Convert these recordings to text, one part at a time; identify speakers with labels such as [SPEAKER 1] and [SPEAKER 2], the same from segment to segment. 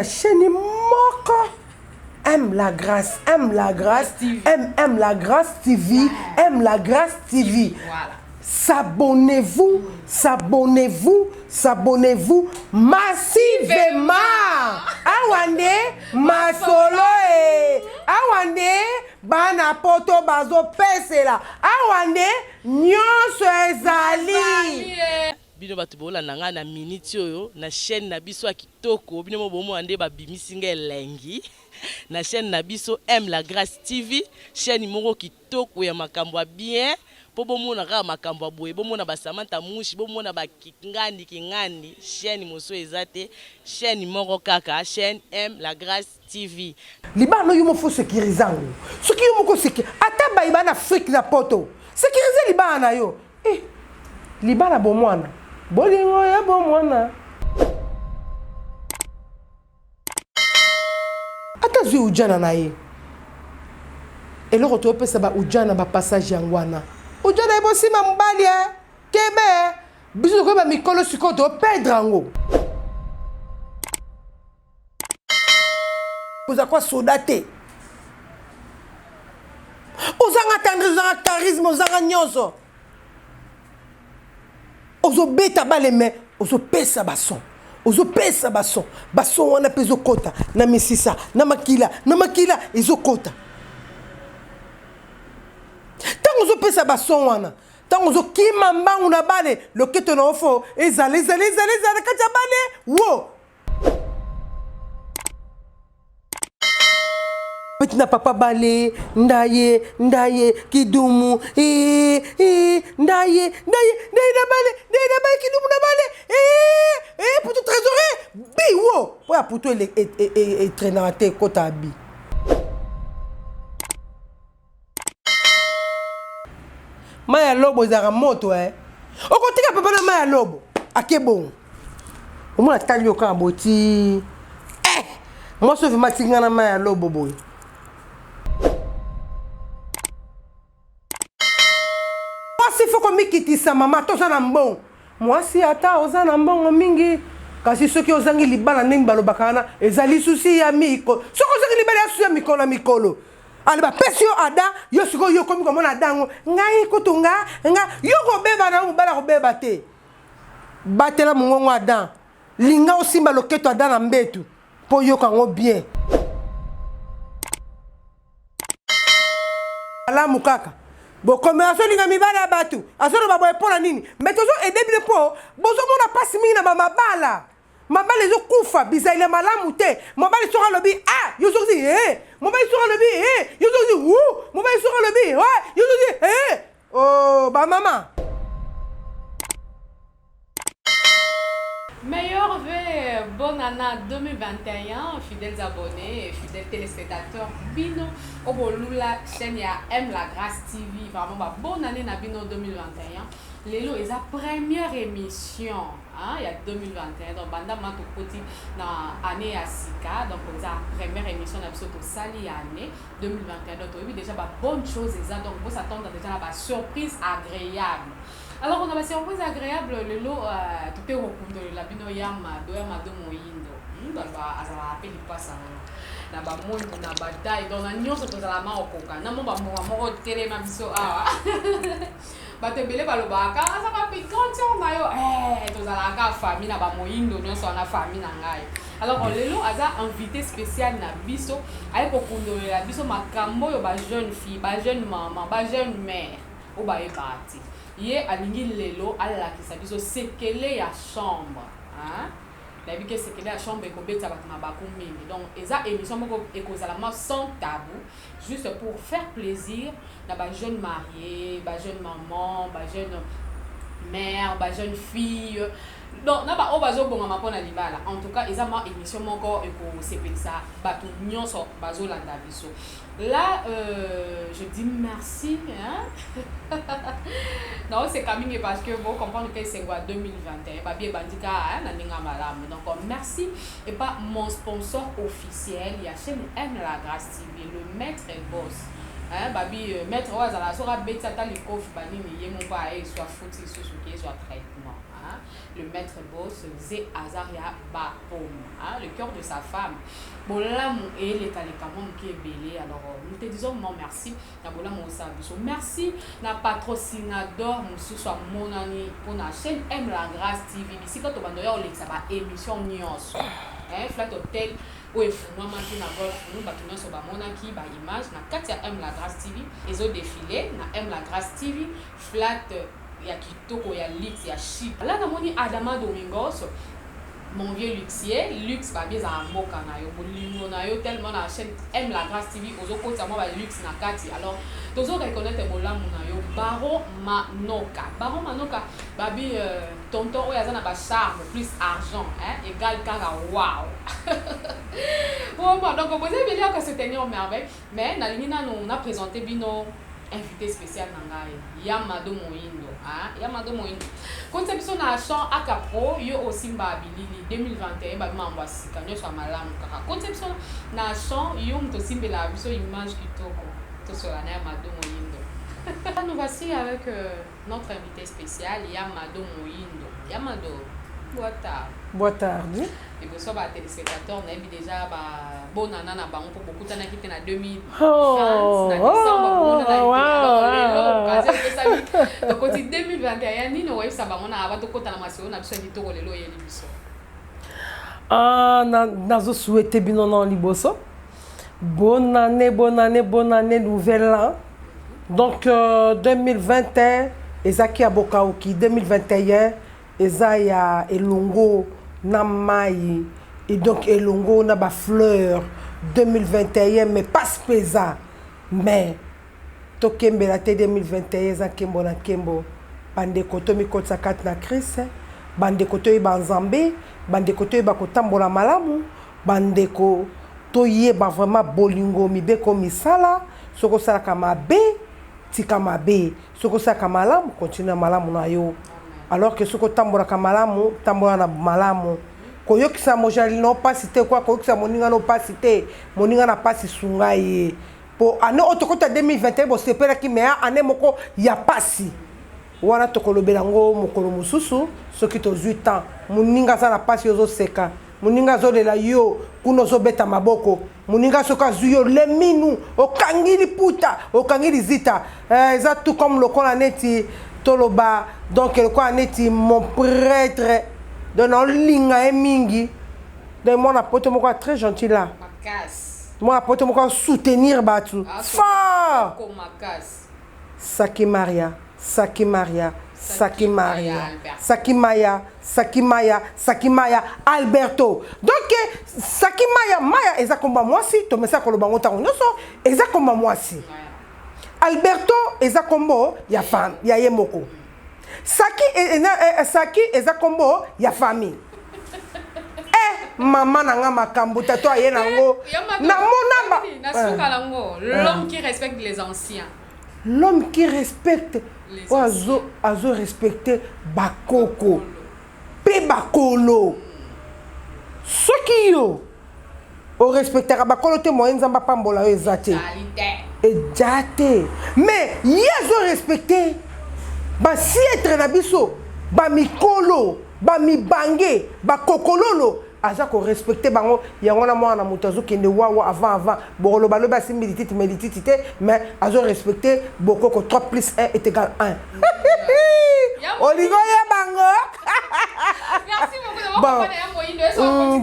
[SPEAKER 1] chaîne moko aime la grâce, aime la grâce, aime la grâce TV, aime la grâce TV.
[SPEAKER 2] Voilà.
[SPEAKER 1] S'abonnez-vous, s'abonnez-vous, s'abonnez-vous massivement. Awande masolo awande bana poto bazo pesela. Awande nyonso ezali.
[SPEAKER 3] Bino batu bola nanga na minute oyo na chaîne na biso ya kitoko bino mo bomo ande ba bimisinga elengi na chaîne na biso aime la grâce TV chaîne moko kitoko ya makambo bien po bomo na ka makambo boye bomo na ba Samantha Mushi bomo na ba kingandi chaîne moso ezate chaîne moko kaka chaîne aime la grâce TV
[SPEAKER 1] libano yo mo fo sécuriser ngo soki yo moko sécuriser ata ba ibana Afrique na poto sécuriser libana yo libana bomwana bolingo ya bomwana ata zwi ujana na ye eloko topesa ba ujana ba passage yangwana ujana ebosima mobali kebe biso koyeba mikolo sikoyo topedre yango oza kwa soda te ozanga tendre ozanga charisme ozanga nyonso ozobeta baleme ozopesa bason ozopesa bason bason wana mpe ezokota na misisa na makila ezokota ntango ozopesa bason wana ntango ozokima mbangu na bale loketo na ofo ezala kati ya bale wo Petina papa bale ndaye kidumu ndaye na bale kidumu na bale pour tout trésorier bi wo pour pour tout et traîner te kota bi maya lobo zara moto okotika papa na maya lobo akebo omona tali yo ka boti moi so vima tinga na maya lobo boy si faut que mikitisa mama toza na mbongo mwasi ata oza na mbongo mingi kasi soki ozangi libala ndenge balobaka wana ezali susi ya miko soki ozangi libala ya susi ya mikolo na mikolo ale bapesi yo ada yo sikoyo yo komi komona adango ngai kutunga yo kobeba na mobala kobeba te batela mongongo adan linga osimba loketo ada na mbetu mpo yoka yango bien alamu kaka bokomela asolinga mibala ya bato asoloba boye mpo na nini me tozo edebile mpo bozomona pasi mingi na bamabala mabala ezokufa bizaile malamu te mobali soki alobi yo soki mobali soki alobi yo soki mobali soki alobi yo soki bamama
[SPEAKER 2] Meilleur vœu, bonne année 2021, fidèles abonnés et fidèles téléspectateurs. Bino, Obolula, chaîne ya aime la grâce TV. Vraiment, bonne année na Bino 2021. Lelo est la première émission, il y a 2021. Donc, Banda Mato Koti na année à Sika. Donc, c'est la première émission d'Absoto Sali année 2021. Donc, oui, déjà, bonne chose. Donc, vous s'attendez déjà à la surprise agréable. Alors, on a une surprise agréable, le lot, tout est au cours de la bino yama, doyama de moyindo. Donc, azala appel il passe na ba monde na ba dai donc na nyonso to zala ma okoka na mo ba mo télé ma biso ba te bele ba lobaka ça va piquant na yo to zala ka famille na ba moyindo nyonso na famille na ngai. Alors lelo aza invité spécial na biso ay ko kundolela biso makambo yo ba jeune fille, ba jeune maman, ba jeune mère o ba ebati. Ye alingi lelo alakisa biso sekele ya chambre la vie que sekele ya chambre ekobeta bato na bakumimi donc eza émission moko ekozala sans tabou juste pour faire plaisir na ba jeune mariée, ba jeune maman, ba jeune mère, ba jeune fille donc na ba o bazo bonga mapona libala en tout cas eza ma émission moko ekosepelisa bato nyonso bazolanda biso. Là, je dis merci. Non, c'est coming parce que vous comprenez que c'est quoi 2021. Babi Bandika, donc merci. Et pas mon sponsor officiel, il y a chez aime la grâce TV, le maître et boss. Babi, maître, la sera bête, ça t'a les coffres, banini, yé mon pas, soit foutu, soit traitement. le maître boss Zé Azaria Bapom, hein, le cœur de sa femme. Bolam et les Talékamon qui est belé. Alors, nous te disons merci. Bolam merci. Na patrocinador, nous sommes mon ami pour la chaîne Aime la Grâce TV. Ici, quand on va émission Nyons. Flat Hotel. Oui, moi, maintenant, nous bâtiment sur Monaki, par image, na Katia Aime la Grâce TV, et autres défilés, na Aime la Grâce TV, Flat, il y a Kitoko, il y a Lix, il y a Chip. Là, on a Adama Domingos, mon vieux luxier, Lux, bah bien en moka na yo, bolingo na yo tellement la chaîne Aime la Grâce TV, aux autres côtés, moi, Lux na Katia. Alors, tous autres reconnaissent bolam na yo, Baron Manoka, babi tonton ou yazana ba charme plus argent, hein, égal kara wow. Bon, donc vous avez bien que c'était une merveille, mais on a présenté bino invité spécial nangaye Yamado Moindo, hein, Yamado Moindo. Conception na chant Akapro, yo aussi mbabilili 2021 ba mamba sikanyo so malamu kaka. Conception na chant yo mto simbela biso image kitoko. To so la Yamado Moindo. Nous voici avec notre invité spécial Yamado Moindo. Yamado,
[SPEAKER 1] boa tarde.
[SPEAKER 2] Et vous savez, les téléspectateurs, on a déjà bon nana pour beaucoup de qui étaient en 2000. Donc, en 2021, nous avons ça, on a tout côté la masse, on a besoin de tout le lot et l'émission.
[SPEAKER 1] Nazo souhaité binonan liboso. Bonne année, nouvel an. Donc 2021, Ezaki Abokaoki, 2021, Ezaya Elongo Namai, et donc Elongo Naba Fleur, 2021, mais pas spéza. Mais, Tokembe la T 2021, Zakembo na Kembo, Bande Kotomi Kotsakat na Chris, Bande Kotoyi Banzambe, Bande Kotoyi Bakotambola Malamu, Bande Ko Toye ba vraiment bolingo mibe comme sala, soko sala kama be, tika mabe, soko sala kama malamu, continue malamu na yo. Alors que soko tambola kama malamu, tambola na malamu. Koyo kisa mojali no pas cité quoi, koyo kisa moninga no pas cité, moninga na pas sungaye. Po ane otokota 2021 bo sepela ki mea ane moko ya pasi. Wana tokolobela ngo mokolo mususu, soki to 8 ans, moninga za na pasi yozo seka. Moninga zo de la yo kuno zo beta maboko moninga soka zuyo le minu okangili puta okangili zita eza tout comme le kon aneti toloba donc le kon aneti mon prêtre de non linga emingi de mon apote moko très gentil là mon apote moko soutenir batu fa Saki Maria Alberto. Donc Saki Maya eza komba mwasi to mesa koloba ngota nyoso eza komba mwasi. Alberto eza kombo ya femme ya yemoko. Saki eza kombo ya famille. Maman nanga makambo tato aye nango na monamba
[SPEAKER 2] na suka lango l'homme qui respecte les anciens.
[SPEAKER 1] L'homme qui respecte azo respecter bakoko pe bakolo soki yo o respectera bakolo te moyen nzamba pambola yo ezate ejate mais yezo respecter ba si être na biso ba mikolo ba mibange ba kokololo aza ko respecter bango yango na mwana moto azokende wawa avant bolo balo ba similité mais azo respecter bokoko 3 + 1 est égal 1 Oligo ya bango
[SPEAKER 2] merci beaucoup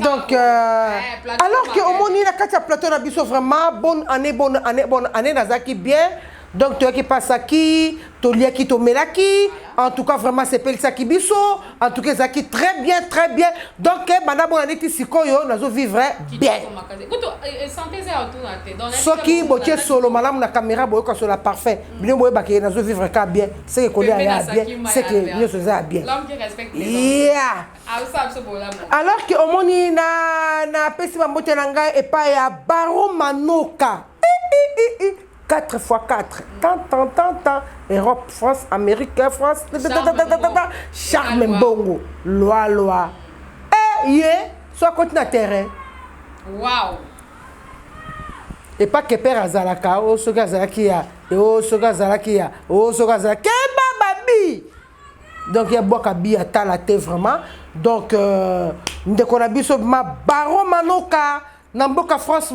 [SPEAKER 1] donc alors que au moni la katia plateau na biso vraiment bonne année nazaki bien. Donc, tu as qui passe qui, tu as qui melaki. En tout cas, vraiment, c'est Pelsaki Bisso. En tout cas, Zaki très bien. Donc, madame, on a dit ici, nous vivre bien. Ce qui est solo, madame, la caméra, sur la parfait. Bien, nous vivre bien. C'est que bien. C'est que nous sommes bien.
[SPEAKER 2] L'homme qui respecte les
[SPEAKER 1] yeah. Alors que au monde, na pesi mambote nanga et pas ya Baron Manoka. 4x4. Tant. Europe, France, Amérique, France. Charme Bongo. Loi. Soit côté na terrain.
[SPEAKER 2] Wow.
[SPEAKER 1] Et pas que père Azalaka. Oh, Soga Zalakia. Oh, Soga Zalakia. Oh, Soga Zalakia. Babi. donc il y a boka bi atala te vraiment donc ndeko na biso ma baro manoka na mboka France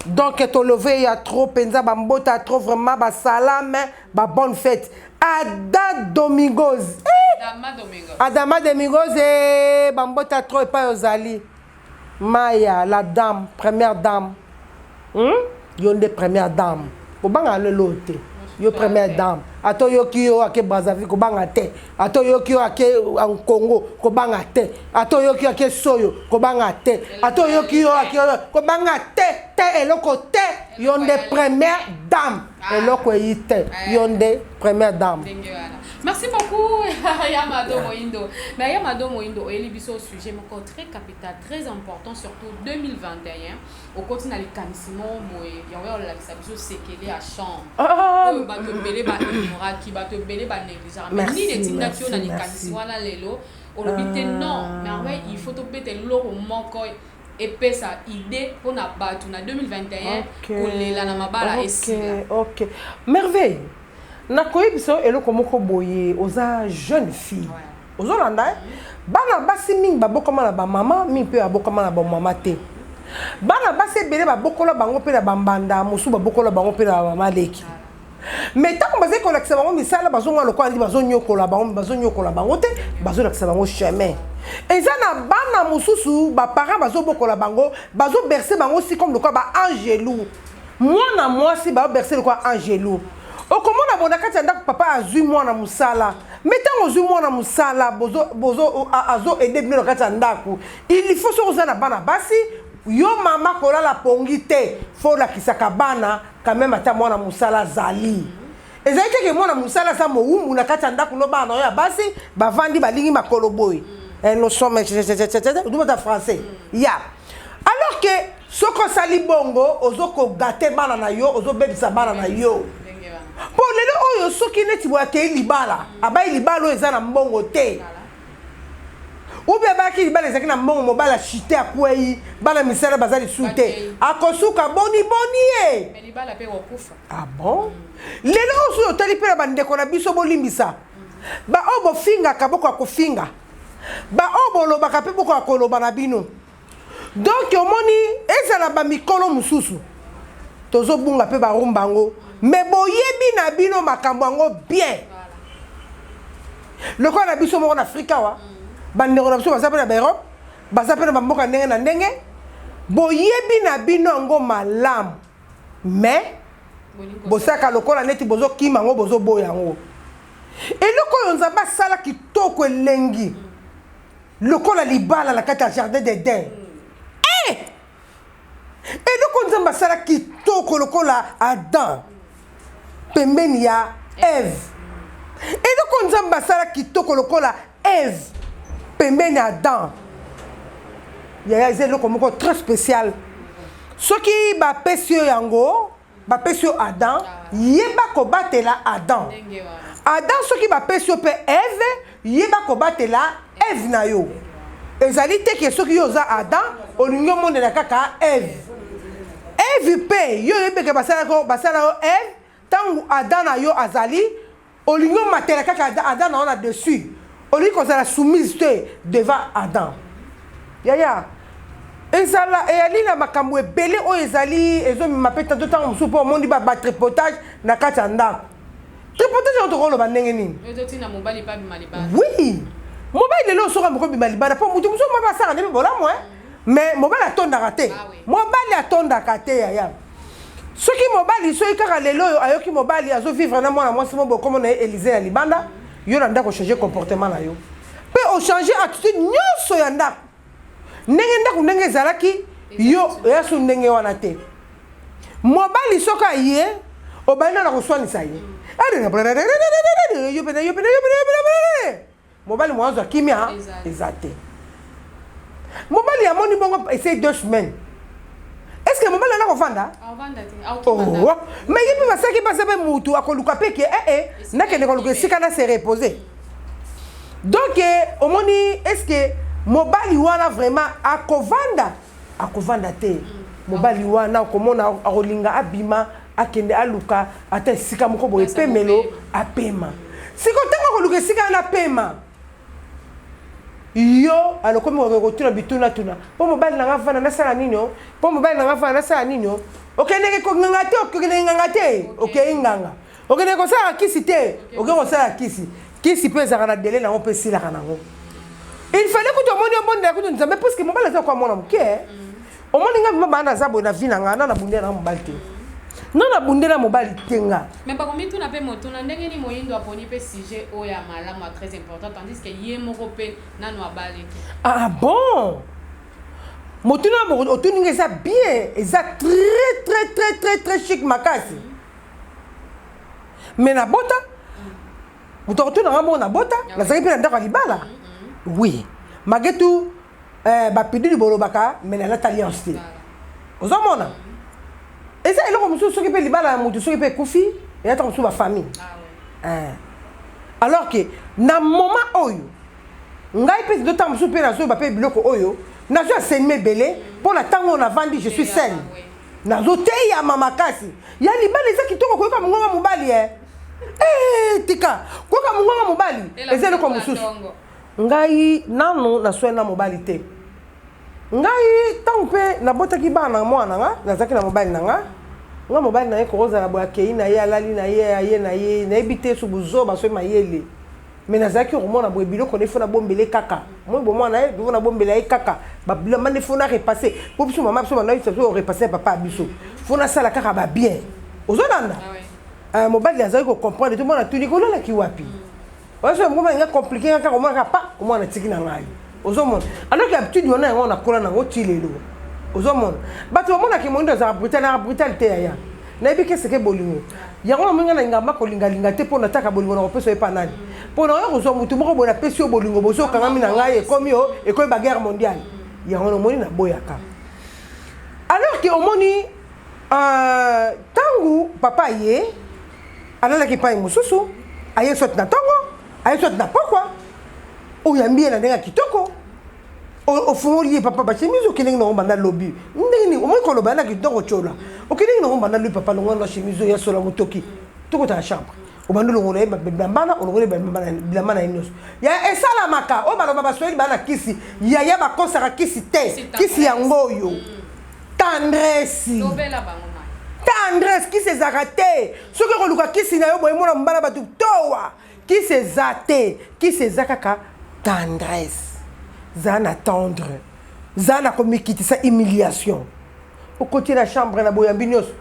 [SPEAKER 1] donc to levé ya trop penza ba mbota trop vraiment ba salame ba bonne fête Ada Domingos Adama Domingos et ba mbota trop pas ozali Maya la dame première dame yonde première dame kobanga le lote yo première dame ato yo kiyo ake Brazzaville kobanga te ato yo kiyo ake en Congo kobanga te ato yo kiyo ake Soyo kobanga te ato yo kiyo ake kobanga te eloko te yonde première dame eloko yi te yonde première dame.
[SPEAKER 2] Merci beaucoup Yamado Moindo. Mais Yamado Moindo est un sujet très capital, très important, surtout 2021. Au continent les canissimo, il y a la biso séquelé à chambre. Ba te belé ba ignorant qui ba te belé ba négligent. Mais ni les tindatio na les canissimo na lelo, on obite non, mais en vrai il faut te péter l'eau au manque et ça idée pour na batu na 2021 pour les la na mabala ici.
[SPEAKER 1] OK. Merveille. Nakoyi biso eloko moko boye oza jeune fille ozolanda bana basi mingi babokama na ba mama mi pe abokama na ba mama te bana basi ebele babokola bango pe na bambanda mosu babokola bango pe na mama leki mais tant baze kolakisa bango misala bazonga lokwa ndi bazonyokola bango te bazolakisa bango chemin eza na bana mosusu baparent bazobokola bango bazoberse bango si comme lokwa ba angelou mwana mwasi baoberse lokwa angelou okomona bona kati ya ndako papa azwi mwana musala mais ntango ozwi mwana musala bozo azo ede bino kati ya ndako il faut so oza na bana basi yo mama kolala pongi te fo lakisaka bana quand même ata mwana musala zali ezali teke mwana musala sa mowumbu na kati ya ndako no bana oyo ya basi bavandi balingi makolo boye no somme dumata français ya alors que soko sali bongo ozoko gâter bana na yo ozobebisa bana na yo po lelo oyo soki neti boya ke libala abai libala oyo eza na mbongo te ube baki libala ezaki na mbongo mobala chite akwei bana misala bazali su te akosuka boni ye
[SPEAKER 2] mais libala pe wakufa
[SPEAKER 1] ah bon lelo oyo otali mpe na bandeko na biso bolimbisa ba oyo bofingaka boko ya kofinga ba oyo bolobaka mpe boko ya koloba na bino donc omoni ezala bamikolo mosusu tozobunga mpe barumba yango mais boyebi na bino makambo yango bien lokola na biso moko na Afrika wa bandeko na biso baza mpe na baeurope baza mpe na bamboka ndenge na ndenge boyebi na bino yango malamu mais bosaka lokola neti bozokima yango bozoboya yango eloko oyo nzambe asala kitoko elengi lokola libala na kati ya jardin d'Eden eloko nzambe asala kitoko lokola Adam pembeni ya Eve eloko nzambe asala kitoko lokola Eve pembeni ya Adam yaya eza eloko moko très spécial soki bapesi yo yango bapesi yo Adam yeba kobatela Adam soki bapesi yo mpe Eve yeba kobatela Eve na yo ezali te ke soki yo oza Adam olingi omondela kaka Eve mpe yo yebeke basala yo Eve ntango Adam na yo azali olingi omatela kaka Adam na yo na dessus olingi kozala soumise te devant Adam yaya ezala eyali na makambo ebele oyo ezali ezomema mpe tanto ntango mosusu mpo omondi batripotage na kati ya ndako tripotage yango tokoloba ndenge nini oui mobali lelo osoka moko bima libanda mpo motu mosusu mobali asaka nde mpe bolamu mais mobali atondaka te mobali atondaka te yaya soki mobali soki kaka lelo oyo ayoki mobali azovivre na mwana mwasi mo bokomo na ye Élysée na libanda yo na ndako ochange comportement na yo mpe ochange attitude nyonso ya ndako ndenge ezalaki yo eyasu ndenge wana te mobali soki aye obali na koswanisa ye mobali mwanzo akimia eza te mobali amoni bongo essaye 2 semaines est-ce que mobali ana kovanda mais ye mpe basaki basa mpe mutu akoluka mpe ke nakende koluka esika na se reposer donc omoni est-ce que mobali wana vraiment akovanda te mobali wana okomona akolinga abima akende aluka ata esika moko boye epemelo apema siko ntango koluka esika na pema yo alokomi kokotuna bituna tuna mpo mobali nanga vanda nasala nini o mpo mobali nanga vanda nasala nini o okendeke konganga te okendeke nganga te okei nganga okendeke kosala kisi te okei kosala kisi kisi mpe ezalaka na dele nango mpe esilaka nango il fallait kutu omoni obondela kutu nzambe puiske mobali aza kwa mwana moke omoni nga bima bana aza boye na vi nanga na nabundela nanga mobali te nga nabundela mobali te nga
[SPEAKER 2] mais bakomi tuna mpe motuna ndenge ni moyindo aponi mpe sujet oyo ya malamu ya très important tandis que ye moko mpe nano abali te
[SPEAKER 1] ah bon motuna otuninga eza bien eza très chic makasi mais na bota moto akotunanga moko na bota nazalaki mpe na ndako ya libala oui magetu bapidili bolobaka mais nalata alliance te ozomona eza eloko mosusu soki mpe libala ya motu soki mpe ekufi eyata mosusu bafamille alors que na moment oyo ngai mpe ndotanga mosusu mpe nazoyeba mpe biloko oyo nazo asenime ebele mpo na ntango navandi je suis saine nazoteyama makasi ya libala eza kitoko koyoka mongonga mobali tika koyoka mongonga mobali eza eloko mosusu ngai nano nasweli na mobali te ngai ntango mpe nabotaki bana na mwana nga nazalaki na mobali na nga mobali na ye kokozala boye akei na ye alali na ye aye na ye nayebi te so bozoba so mayele me nazalaki komona boye biloko nde fo nabombele kaka moi bomwana ye fo nabombela ye kaka babilamba nde fo na repasse po biso mama biso banaisa so repasse papa ya biso fo nasala kaka babien ozolanda mobali azalaki kocomprendre te mwana tuni kolalaki wapi oyo moko nga compliqué kaka komona kaka pa komwana tiki na ngai ozomona alors que habitude wana yango nakola nango ti lelo ozomona bato bamonaki moindo azalaka brutalité yaya nayebi ke seke bolingo yango namonga na ngamba kolingalinga te mpo nataka bolingo na kopesa epa nani mpo na oyo kozwa motu moko boye napesi yo bolingo boso okangami na ngai ekomi baguerre mondiale yango namoni naboyaka alors que omoni ntango papa ye alalaki epai mosusu aye soki na ntongo aye soki na pokwa oyambi ye na ndenge ya kitoko ofungoli ye papa bachemise okendenge nango banda lobi ndenge nini omoi koloba yana kitoko tyola okendenge nango banda lobi papa longola na chemise oyo yasola motoki tokotala chambre obanda olongola ye bilambana olongola bilamba na ye nyonso ya esalamaka oyo baloba baswahili bana kisi yaya bakosaka kisi te kisi yango oyo tendresse kisi ezaka te soki okoluka kisi na yo boye mona mobala bato towa kisi eza te kisi eza kaka tendresse za na tendre za na komikitisa humiliation okoti na chambre na boyambi nyonso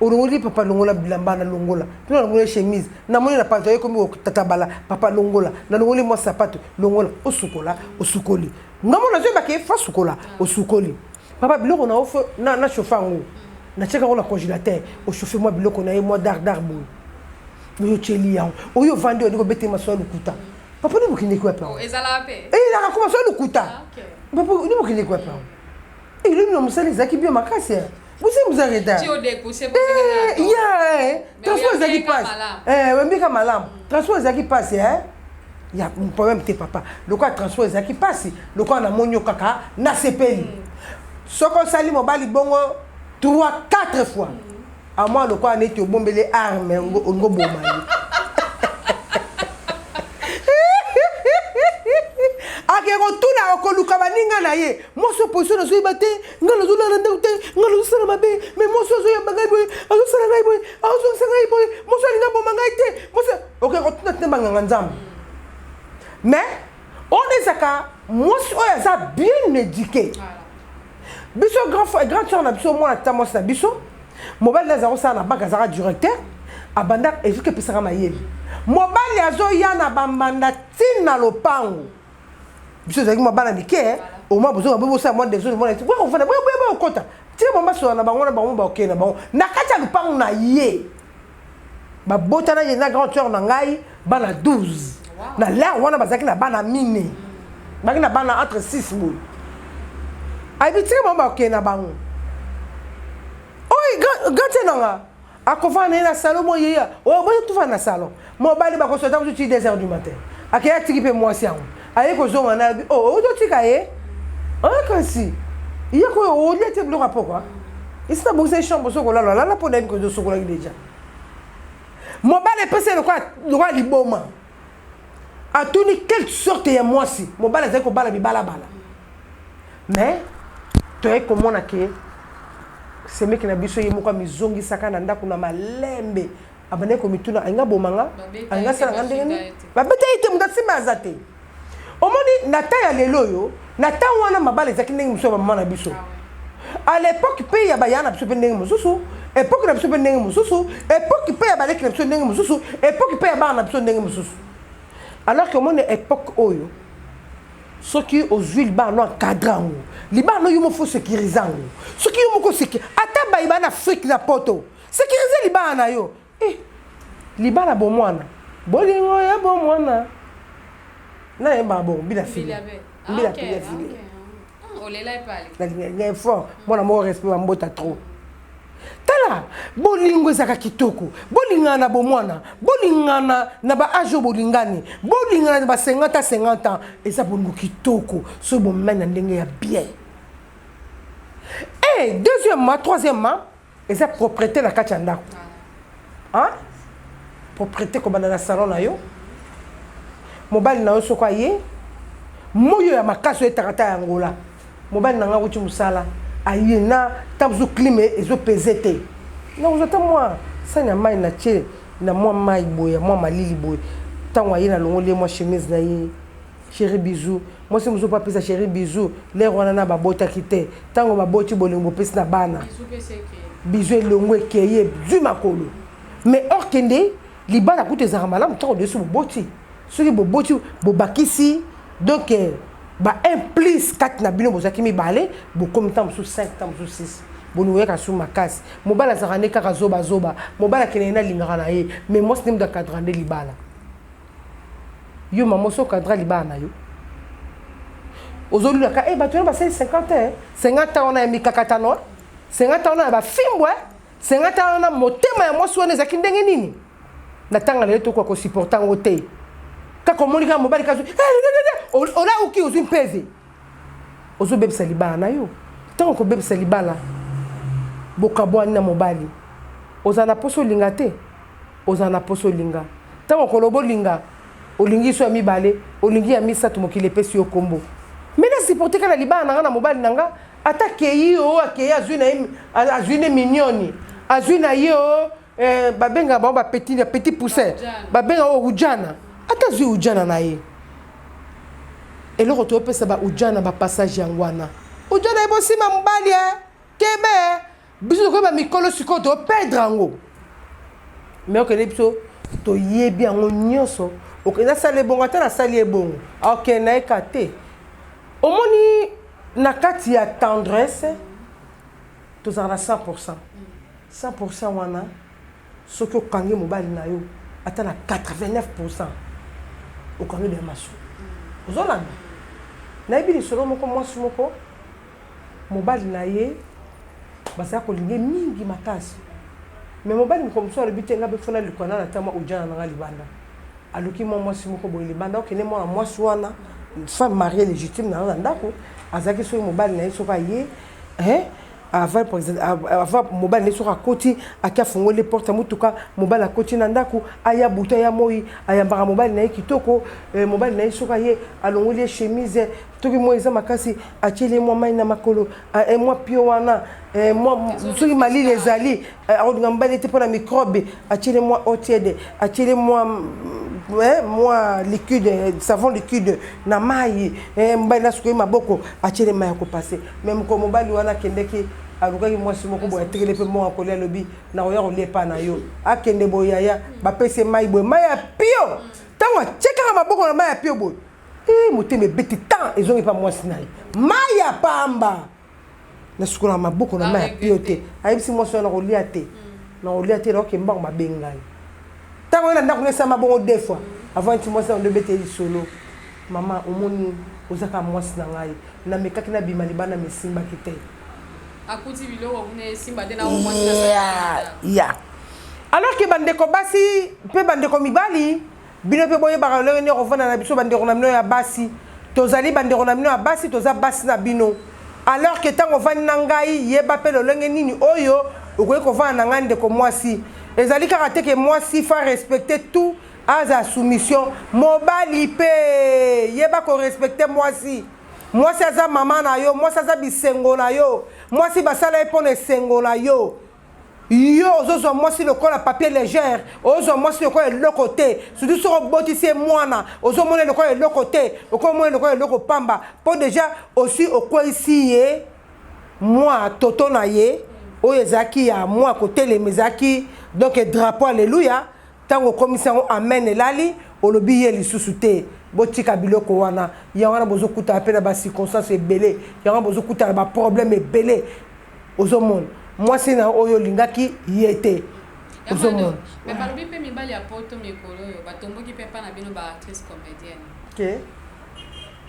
[SPEAKER 1] olongoli papa longola bilamba na longola mpona longola chemise namoni na pantalon ekomi kotatabala papa longola na longoli mwa sapato longola osukola osukoli ngamo nazoyebaka ye fa sukola osukoli papa biloko na ofo na chauffe yango natiaka yango na congélateur ochauffe mwa biloko na ye mwa dardar boye oyotyeli yango oyo ovandi oyo ndenge obeteli so ya lokuta papa ni mokindeki wapi yango
[SPEAKER 2] ezala pe
[SPEAKER 1] eyelaka koma so ya lokuta papa ni mokindeki wapi yango elobi na mosala ezalaki bien makasi busi muzareta transport ezalaki pasi wembika malamu transport ezalaki pasi ya problème te papa lokola transport ezalaki pasi lokola namoni yo kaka nasepeli soki osali mobali bongo 3-4 fois amwa lokola neti obombele arme olingo boma ye akekotuna okoluka baninga na ye mosi opposition nazoyeba te nga nazolala ndeko te nga nazosala mabe mais mosi azoyamba ngai boye azosala ngai boye azokisa ngai boye mosi alinga boma ngai te mosi okekotuna te banganga nzambe mais on ezaka mosi oyo aza bien éduqué biso grand sœur na biso mwana ta mwasi na biso mobali azala kosala na banke azalaka directeur abanda efike epesaka mayele mobali azoya na bambanda ntina lopango biso ezalaki mabana mike omwa bozonga bosala mwa desone mwana ti ofanda boye okota tika bango basola na bango na bango bakokee na bango na kati ya lopango na ye babotana ye na grand sœur na ngai bana 12 na lere wana bazalaki na bana mine bazalaki na bana entre 6 boye ayebi tika bango bakokee na bango oyo gante nanga akofana na ye na salon mo yeya oyo boyo tofana na salon mobali bakosota mosuti 2 heures du matin akeya tiki mpe mwasi yango aye kozonga na bi ozotika ye kasi ye koyo olia te biloko apokwa esina bongisa chambre sokolala lala mpo nayebi kozosokolaki deja mobali epesa lokwa liboma atuni quelque sorte ya mwasi mobali azali kobala bibalabala mais toye komona ke semeki na biso ye moko amizongisaka na ndako na malembe abane komituna ainga bomanga ainga sala nga ndenge nini babeta ye te moto asimba aza te omoni na ta ya lelo oyo na ta wana mabala ezalaki ndenge mosusu ya bamama na biso à l'époque mpe ya baya na biso mpe ndenge mosusu époque na biso mpe ndenge mosusu époque mpe ya baleki na biso ndenge mosusu époque mpe ya bana na biso ndenge mosusu alors que omoni époque oyo soki ozwi libala no encadre yango libala no yo mo fo sécuriser yango soki yo moko ata bayiba na afrique na poto sécuriser libala na yo libala bomwana bolingo ya bomwana nayeba bon mbila fili mbila fili olela fort mwana moko respect bambota trop tala bolingo ezaka kitoko bolingana na bomwana bolingana na baage oyo bolingani bolingana na ba 50 ans eza bolingo kitoko soki bomai na ndenge ya bien et deuxièmement troisièmement eza propriété na kati ya ndako propriété kobanda na salon na yo mobali na yo soko aye moyo ya makasi oyo etaka ta yango la mobali na nga kuti mosala aye na ntango ozoklime ezopeze te nakozwa ta mwa sani ya mai na tie na mwa mai boye ya mwa malili boye ntango aye na longoli ye mwa chemise na ye chéri bisou mwasi mosusu mpo apesa chéri bisou lere wana na babotaki te ntango baboti bolingo bopesi na bana bisou elongo ekeye zwi makolo mais or kende libala kuta ezalaka malamu ntango desu boboti soki boboti bobakisi donc baimplice kati na bino bozalaki mibale bokomi ntango mosusu 5 ntango mosusu 6 bolingo yaka su makasi mobali azalaka nde kaka zobazoba mobali akendeki na alingaka na ye mais mwasi nde moto akadra nde libala yo mama so okadra libala na yo ozolulaka bato wana basali 50 ans wana ya mikakatano 50 ans wana ya bafimbwe 50 ans wana motema ya mwasi wana ezalaki ndenge nini na ntango lelo tokoka kosupporte yango te kaka omoni kaka mobali kazo ola uki ozwi mpeze ozobebisa libala na yo ntango kobebisa libala bokabwani na mobali ozala na poso olinga te ozala na poso olinga ntango koloba olinga olingi so ya mibale olingi ya misato mokili epesi yo kombo me nasupporte kaka na libala na nga na mobali na nga ata keyi o akei azwi ne mignoni azwi na ye o babengaka bango bapetit poussin babengaka o ujana ata azwi ujana na ye eloko toopesa baujana bapassage yango wana ujana ebosima mobali kebe biso tokoyeba mikolo sikoyo topedre yango me okende biso toyebi yango nyonso okende asala ebongo ata nasali ebongo okende nayeka te omoni na kati ya tendresse tozala na 100% 100% wana soki okangi mobali na yo ata na 89% okangi de maso ozolanda nayebi lisolo moko mwasi moko mobali na ye bazala kolinge mingi makasi me mobali mokomoso alobi te nga mpe fona likwana na ntango ojana na nga libanda aluki mwa mwasi moko boye libanda okende mwana mwasi wana femme marie légitime na ndako azalaki soki mobali na ye soki aye avant mobali na ye soki akoti aki afungoli porte ya motuka mobali akoti na ndako aya buta ya moi ayambaka mobali na ye kitoko mobali na ye soki aye alongoli ye chemise toki moi eza makasi atieli mwa mai na makolo mwa pio wana soki malili ezali akolinga mobali ete mpo na microbe atieli mwa eau tiede atieli mwa liquide savon liquide na mai mobali na soki maboko atieli mai ya kopase me moko mobali wana akendeki alukaki mwasi moko boye atekele mpe moko akoli alobi nakoya kolepa na yo akende boye yaya bapesi mai boye mai ya pio ntango atiekaka maboko na mai ya pio boye motema ebeti tan ezongi mpa mwasi na ye mai ya pamba nasukola maboko na mai ya pio te ayebisi mwasi wana nakolia te nakolia te naokembango mabengai ntango na ndako nesama bongo 2 fois avant nti mwasi na ndobeteli solo mama omoni ozaka mwasi na ngai namekaki na bima libana mesimbaki te
[SPEAKER 2] akuti biloko kuna esimba te na mwasi na
[SPEAKER 1] alors que bandeko basi mpe bandeko mibali bino mpe boyebaka lelo nde kovanda na biso bandeko na bino ya basi tozali bandeko na bino ya basi toza basi na bino alors que ntango ovandi na ngai yeba mpe lolenge nini oyo okoki kovanda na ngai ndeko mwasi ezali kaka te ke mwasi fa respecter tout aza soumission mobali pe yeba ko respecter mwasi mwasi aza mama na yo mwasi aza bisengo na yo mwasi basala epona esengo na yo yo ozozwa mwasi lokola papier légère ozozwa mwasi lokola eloko te surtout soki obotisi ye mwana ozomona lokola eloko te okomona lokola eloko pamba mpo déjà aussi okweyisi ye mwa toto na ye oyo ezalaki ya mwa kotelema ezalaki donc drapeau alleluya ntango okomisi yango amen elali olobi ye lisusu te botika biloko wana yango wana bozokutana mpe na bacirconstance ebele yango wana bozokutana na baproblème ebele ozomona mwasi na oyo olingaki ye te ozomona
[SPEAKER 2] me balobi mpe mibali ya poto mikolo oyo batomboki mpe mpa na bino baactrice comédienne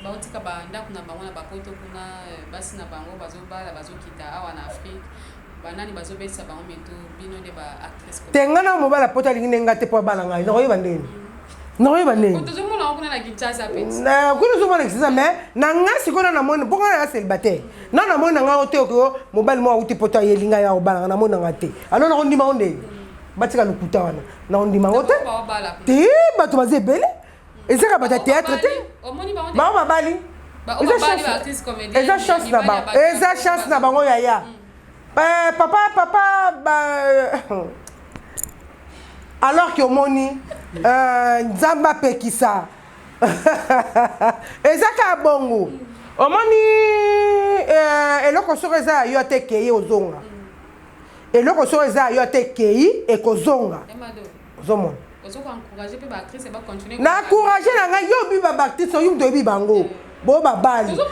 [SPEAKER 2] baotika bandako na bango na bapoto kuna basi na bango bazobala bazokita awa na afrique banani bazobetisa bango meto bino nde baactrice
[SPEAKER 1] te nga na mobala poto alingi nde nga te mpo abala ngai nakoyeba ndeni nakoyeba ndeni
[SPEAKER 2] tozomona ngo kuna na kinshasa peti
[SPEAKER 1] kuna ozomona kinshasa mais na nga sikoyo namoni mpo nga na nga célibataire na namoni na nga o te okoyo mobali mo awuti poto ayeli ngai ya kobala nga namoni na nga te alo nakondima ngo ndeni batika lokuta wana nakondima ngo te te bato baza ebele ezaka bato ya théâtre te bango babali eza chance na bango eza chance na bango yaya papa alors que omoni nzambe apekisa eza ka bongo omoni eloko soko eza ya yo te ekei ozonga eloko soko eza ya yo te ekei ekozonga ozomona na encourage na ngai yo obi babaactrice oyo moto oyebi bango bo babali bo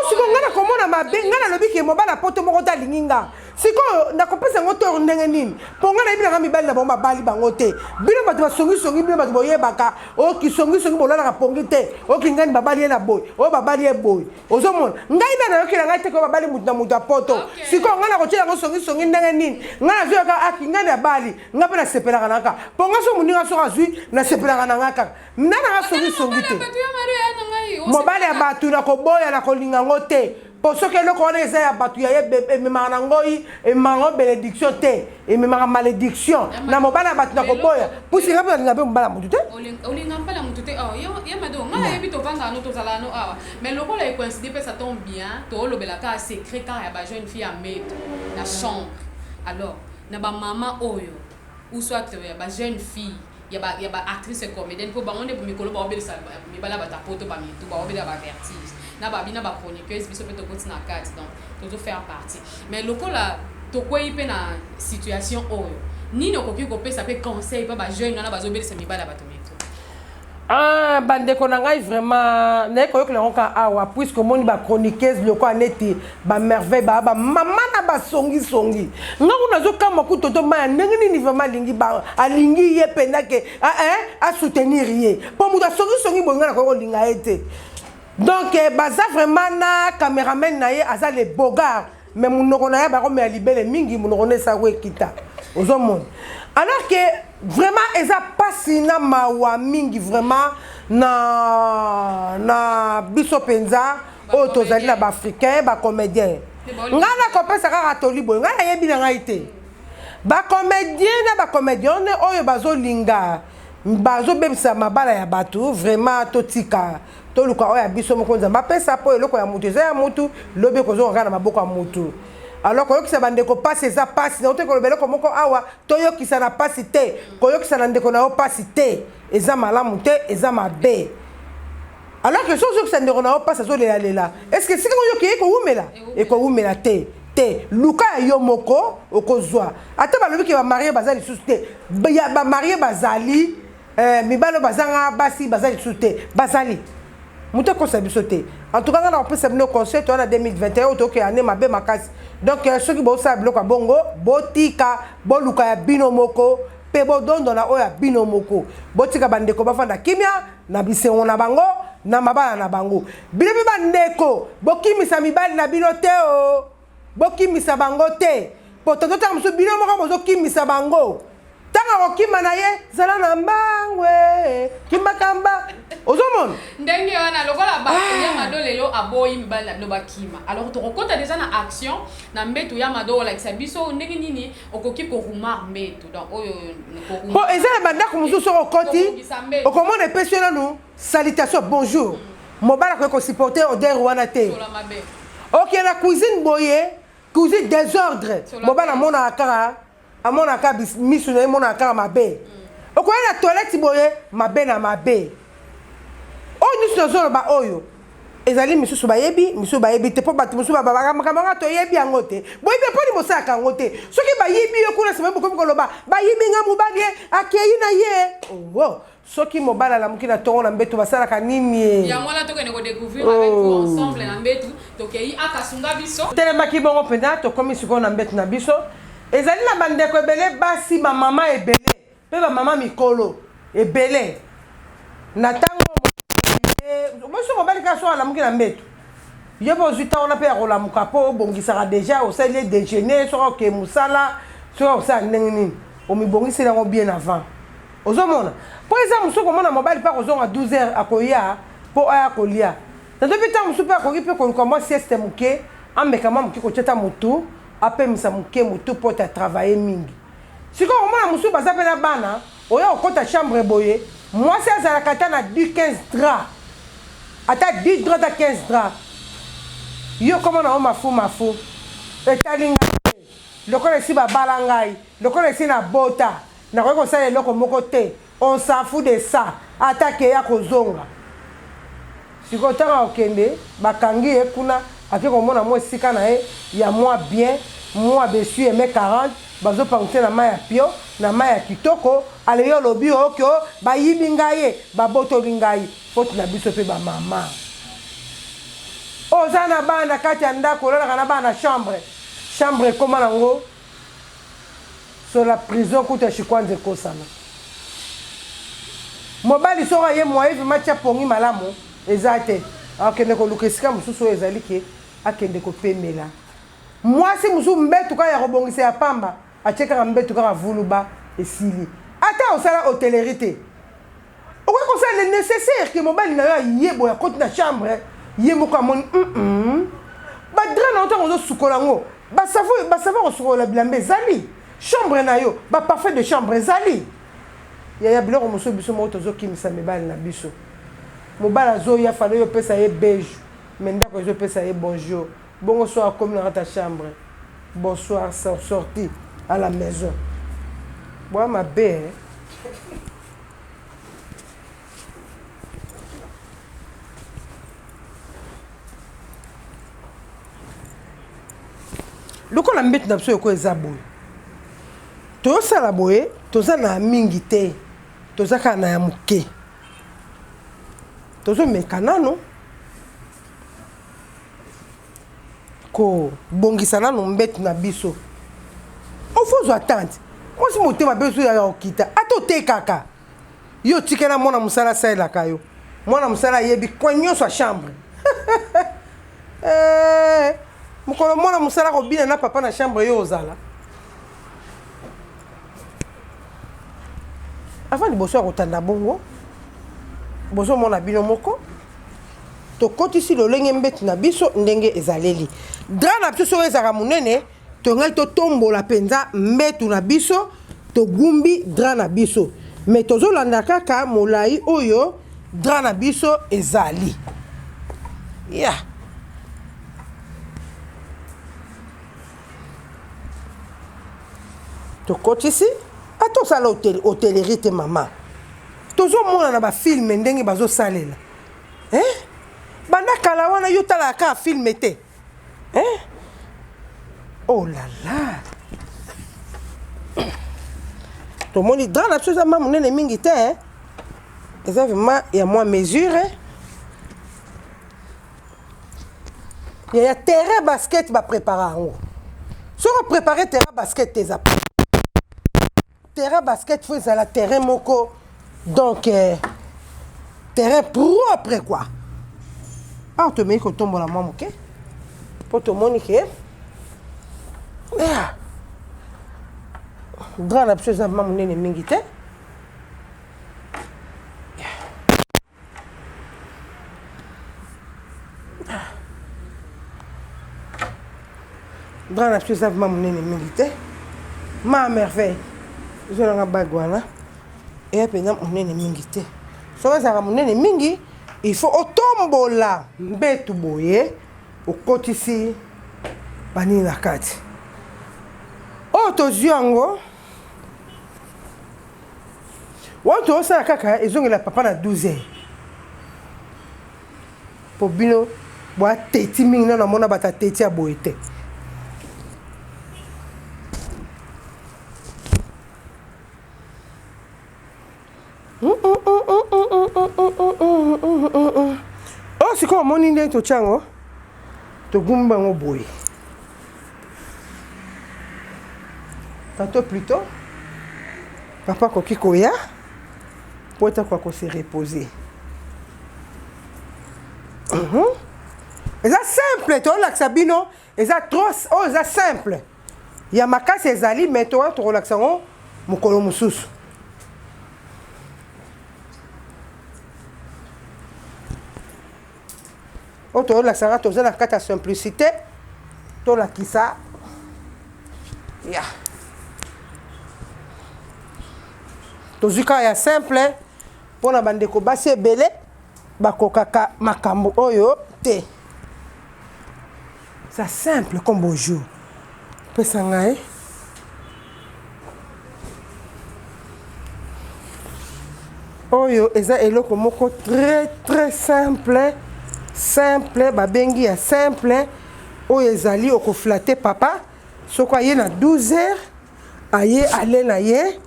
[SPEAKER 1] siko ngai nakomona mabe ngai nalobi ke mobala poto moko te alingi nga sikoyo nakopesa yango toro ndenge nini mpo ngai nayebi nanga mibali na bango babali bango te bino bato basongisongi bino bato boyebaka okisongisongi bolalaka pongi te okingani babali ye na boye oyo babali ye boye ozomona ngai nde nayokela ngai te koyo babali mutu na mutu ya poto sikoyo ngai nakotyela yango songisongi ndenge nini ngai nazoyoka akingani ya bali ngai mpe nasepelaka na kaka mpo ngai so moninga soki azwi nasepelaka na ngai kaka nda nanga songisongi te mobali ya bato nakoboya nakolinga yango te po soki eloko wana eza ya bato ya ye ememaka na ngoi ememaka ngo bénédiction te ememaka malédiction na mobali ya bato nakoboya pusi ngai mpe nalinga mpe mobali ya motu te
[SPEAKER 2] olinga mpe na motu te ye mado ngai nayebi topanga ano tozala ano awa mais lokola ekoincide mpe ça tombe bien toolobelaka secret kaka ya bajeune fille ya maître na chambre alors na bamama oyo ou soit ya bajeune fille ya baactrice comédienne mpo bango nde mikolo baobelisa mibala batapoto bamitu baobela bavertige na babina bachroniqueuse biso mpe tokoti na kati donc tozofaire partie mais lokola tokwei mpe na situation oyo nini okoki kopesa mpe conseil mpe bajeune wana bazobelisa mibala bato mitu
[SPEAKER 1] bandeko na ngai vraiment naye koyokela yango ka awa puisque omoni bachroniqueuse lokola neti bamerveille baa bamama na basongisongi nga kuna azokama ku toto maya ndenge nini vraiment alingi ye pendake asoutenir ye mpo moto asongisongi boye nga na koyoka kolinga ye te donc baza vraiment na caméraman na ye aza le bogard mais monoko na ye bakomela libele mingi monoko na esa koekita ozomona alors que vraiment eza pasi na mawa mingi vraiment na biso mpenza oyo tozali na baafricain bacomédien ngai nakopesa kaka toli boye ngai nayebi na ngai te bacomédien na bacomédienne oyo bazolinga bazobebisa mabala ya bato vraiment totika toluka oyo ya biso moko nzambe apesa mpo eloko ya motu eza ya motu lobi ekozonga kaka na maboko ya motu alors koyokisa bandeko pasi eza pasi na te koloba eloko moko awa toyokisa na pasi te koyokisa na ndeko na yo pasi te eza malamu te eza mabe alors que soki ozokisa ndeko na yo pasi azolelalela estce sika oyoki ekowumela ekowumela te te luka ya yo moko okozwa ata balobi ke bamarie baza lisusu te bamarie bazali mibalo bazanga basi baza lisusu te bazali moto akosa biso te en tout cas nga na kopesa bino conseil towana 2021 oyo toke ane mabe makasi donc soki bosala biloko ya bongo botika boluka ya bino moko mpe bodondona oyo ya bino moko botika bandeko bafanda kimia na bisengo na bango na mabala na bango bino mpe bandeko bokimisa mibali na bino te o bokimisa bango te po tototaka mosusu bino moko bozokimisa bango ta tanga okima na ye zala na mbangwe kimbakamba ozomona
[SPEAKER 2] ndenge wana lokola ba ya mado lelo aboyi mibala no bakima alors to kokota déjà na action na mbetu ya mado like sabiso ndenge nini okoki ko rumar mbetu donc oyo ko
[SPEAKER 1] bon ezala bandako mususu okoti okomona epesi nanu salutation bonjour mobala ko supporter odeur wana te ok la cuisine boye cuisine désordre mobala mona akara amona ka misu na mona akara mabe okoya na toilette boye mabe na mabe oyo nyusu nazoloba oyo ezali misusu bayebi te mpo bato mosusu bakamaka toyebi yango te boyebi mponi mosalaka yango te soki bayebi yo kuna nsima bokomi koloba bayebi nga mobali ye akei na ye owo soki mobali alamuki na ntongo na mbetu basalaka nini
[SPEAKER 2] yango wana tokende kodécouvrir avec vous ensemble na mbetu tokei akasunga biso
[SPEAKER 1] telemaki bongo mpenza tokomi sikoyo na mbetu na biso ezali na bandeko ebele basi bamama ebele mpe bamama mikolo ebele na ntango mosu mobali kaka so alamuki na mbetu yo mpe ozwi ntango na mpe ya kolamuka mpo obongisaka deja osali ye déjeuner soki oke mosala soki okosala ndenge nini omibongiseli yango bien avant ozomona mpo eza mosu komona mobali mpe akozonga 12 heures akoya mpo aya kolia nato mpe ntango mosu mpe akoki mpe koluka mwa sieste moke ameka mwa moke kotiata motu apemisa moke motu mpo te atravaille mingi sikoyo komona mosu baza mpe na bana oya kokɔta chambre boye mwasi azalaka ata na 10-15 drap ata 10 drap ata 15 drap yo komona o mafu etali ngai lokola esi babala ngai lokola esi na bota nakoki kosala eloko moko te on s'en fout de ça ata keya kozonga sikoyo ntango akokende bakangi ye kuna ake komona mwa esika na ye ya mwa bien mwa besu eme 40 bazopangute na mai ya pio na mai ya kitoko aleyo olobi okyo bayibi ngai ye babotoli ngai poti na biso mpe bamama oza na bana kati ya ndako olalaka na bana chambre ekoma nango so la prison kuta shikwanza ekosana mobali soko aye moyevi matya pongi malamu eza te akende koluka esika mosusu oyo ezali ke akende kopemela mwasi mosusu mbetu kaka ya kobongisa ya pamba atie kaka mbetu kaka vuluba esili ata osala hotellerie te okoki kosala le nécessaire ke mobali na yo aye boye akoti na chambre ye moko amoni badra na yo ntango ozosukola yango basavo kosukola bilamba ezali chambre na yo baparfait de chambre ezali yaya biloko mosusu biso moko tozokimisa mibali na biso mobali azoya fala yo opesa ye beige me ndako ezopesa ye bonjour bongo so akomi na kata chambre bonsoir sorti à la maison boya mabe lokola mbetu na biso yoko eza boye tozosala boye toza na mingi te toza kaka na ya moke tozomeka nano kobongisa nano mbetu na biso ofozwa tante mwasi motema mpe so ya okita ata otekaka yo tikela mwana mosala asalelaka yo mwana mosala ayebi kwa nyonso ya chambre mokolo mwana mosala kobina na papa na chambre yo ozala avant liboso ya kotanda bongo bozomona bino moko tokotisi lolenge mbetu na biso ndenge ezaleli dra na biso soki ezalaka monene tongai totombola mpenza mbetu na biso togumbi dra na biso me tozolanda kaka molai oyo dra na biso ezali ya tokotisi ata osala hotellerie te mama tozomona na bafilme ndenge bazosalela banda kala wana yo talaka kaka filme te oh la la tomoni dra na biso eza ma monene mingi te eza vraimen ya mwa mesure ya terrain basket baprépara yango soki oprépare terrain basket te eza terrain basket fo ezala terrain moko donc terrain propre quoi awa tomei kotombola mwa moke mpo tomoni ke Drap na biso eza mama monene mingi te. Drap na biso eza mama monene mingi te. Ma merveille. Ezolanga bag wana. Eya mpenza monene mingi te. Soki ezalaka monene mingi, il faut otombola mbetu boye okotisi banini na kati. Oyo tozwi yango wana tozosala kaka ezongela papa na 12h po bino boateti mingi nano amona bato ateti ya boye te. Oyo sikoyo omoni ndenge totya yango togumba yango boye. Tantôt plutôt, papa koki koya po eta kwa se reposer. Eza simple to laksa bino, eza trop, oh eza simple. Ya makasi ezali mais to relaxa ngo mukolo mususu. O to relaxa to za na kata simplicité to la kisa. Ya. Tozuka ya simple pona bandeko basi ebele bakokaka makambo oyo te. C'est simple comme bonjour. Pesa ngai. Oyo eza eloko moko très simple. Simple babengi ya simple oyo ezali okoflatter papa soko aye na 12h aye ale na ye.